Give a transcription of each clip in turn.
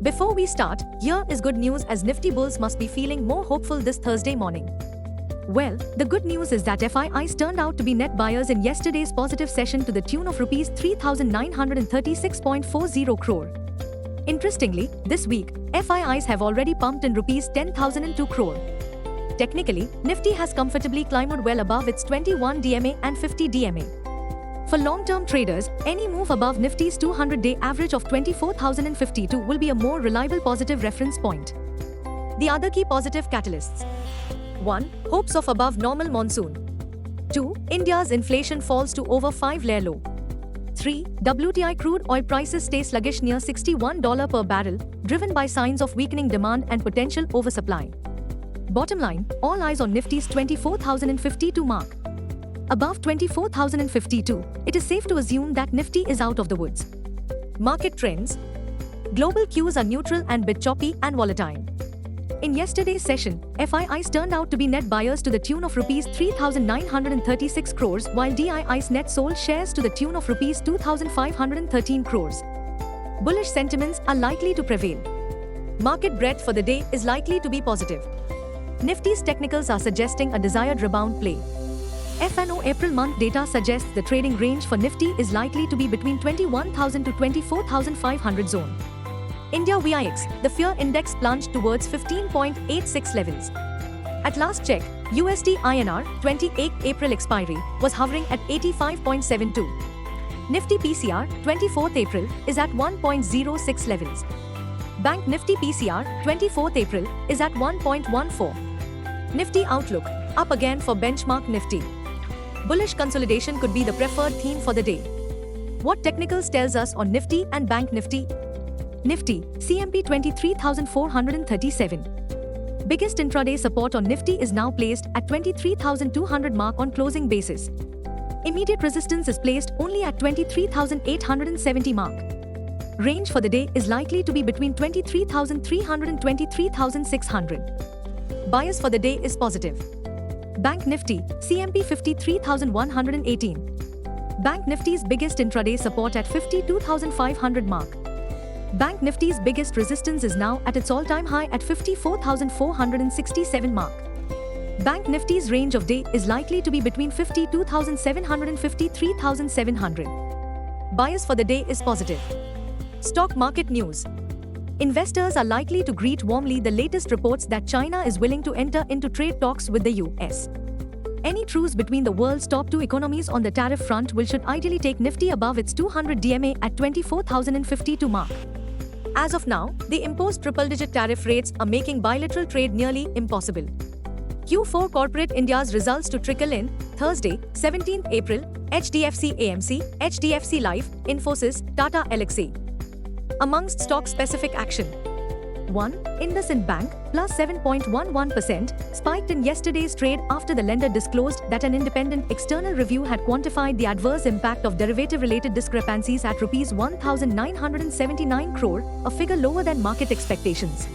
Before we start, here is good news as Nifty bulls must be feeling more hopeful this Thursday morning. Well, the good news is that FIIs turned out to be net buyers in yesterday's positive session to the tune of Rs 3,936.40 crore. Interestingly, this week, FIIs have already pumped in Rs 10,002 crore. Technically, Nifty has comfortably climbed well above its 21 DMA and 50 DMA. For long-term traders, any move above Nifty's 200-day average of 24,052 will be a more reliable positive reference point. The other key positive catalysts: 1. Hopes of above normal monsoon. 2. India's inflation falls to over 5-year low. 3. WTI crude oil prices stay sluggish near $61 per barrel, driven by signs of weakening demand and potential oversupply. Bottom line, all eyes on Nifty's 24,052 mark. Above 24,052, it is safe to assume that Nifty is out of the woods. Market trends. Global cues are neutral and bit choppy and volatile. In yesterday's session, FIIs turned out to be net buyers to the tune of Rs 3,936 crores, while DIIs net sold shares to the tune of Rs 2,513 crores. Bullish sentiments are likely to prevail. Market breadth for the day is likely to be positive. Nifty's technicals are suggesting a desired rebound play. FNO April month data suggests the trading range for Nifty is likely to be between 21,000 to 24,500 zone. India VIX, the fear index plunged towards 15.86 levels. At last check, USD INR 28 April expiry was hovering at 85.72. Nifty PCR 24th April is at 1.06 levels. Bank Nifty PCR 24th April is at 1.14. Nifty outlook, up again for benchmark Nifty. Bullish consolidation could be the preferred theme for the day. What technicals tells us on Nifty and Bank Nifty? Nifty, CMP 23,437. Biggest intraday support on Nifty is now placed at 23,200 mark on closing basis. Immediate resistance is placed only at 23,870 mark. Range for the day is likely to be between 23,300 and 23,600. Bias for the day is positive. Bank Nifty, CMP 53,118. Bank Nifty's biggest intraday support at 52,500 mark. Bank Nifty's biggest resistance is now at its all-time high at 54,467 mark. Bank Nifty's range of day is likely to be between 52,700 and 53,700. Bias for the day is positive. Stock market news. Investors are likely to greet warmly the latest reports that China is willing to enter into trade talks with the US. Any truce between the world's top two economies on the tariff front should ideally take Nifty above its 200 DMA at 24,052 mark. As of now, the imposed triple-digit tariff rates are making bilateral trade nearly impossible. Q4 Corporate India's results to trickle in, Thursday, 17th April, HDFC AMC, HDFC Life, Infosys, Tata Elxsi. Amongst stock-specific action: 1. IndusInd Bank, plus 7.11%, spiked in yesterday's trade after the lender disclosed that an independent external review had quantified the adverse impact of derivative-related discrepancies at Rs 1,979 crore, a figure lower than market expectations.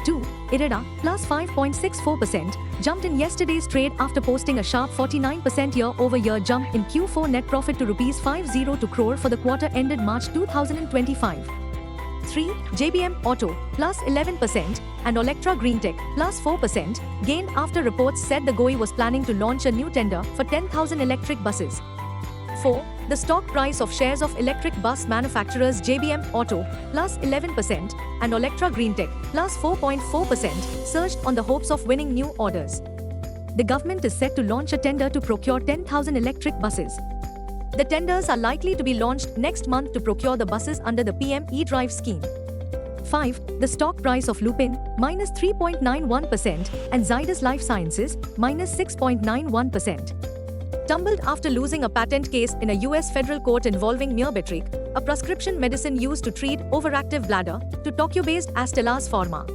2. IREDA, plus 5.64%, jumped in yesterday's trade after posting a sharp 49% year-over-year jump in Q4 net profit to Rs 502 crore for the quarter ended March 2025. 3. JBM Auto, plus 11%, and Olectra Greentech, plus 4%, gained after reports said the GOI was planning to launch a new tender for 10,000 electric buses. 4. The stock price of shares of electric bus manufacturers JBM Auto, plus 11%, and Olectra Greentech, plus 4.4%, surged on the hopes of winning new orders. The government is set to launch a tender to procure 10,000 electric buses. The tenders are likely to be launched next month to procure the buses under the PM E-Drive scheme. 5. The stock price of Lupin, minus 3.91%, and Zydus Life Sciences, minus 6.91%. Tumbled after losing a patent case in a US federal court involving Myrbetriq, a prescription medicine used to treat overactive bladder, to Tokyo-based Astellas Pharma.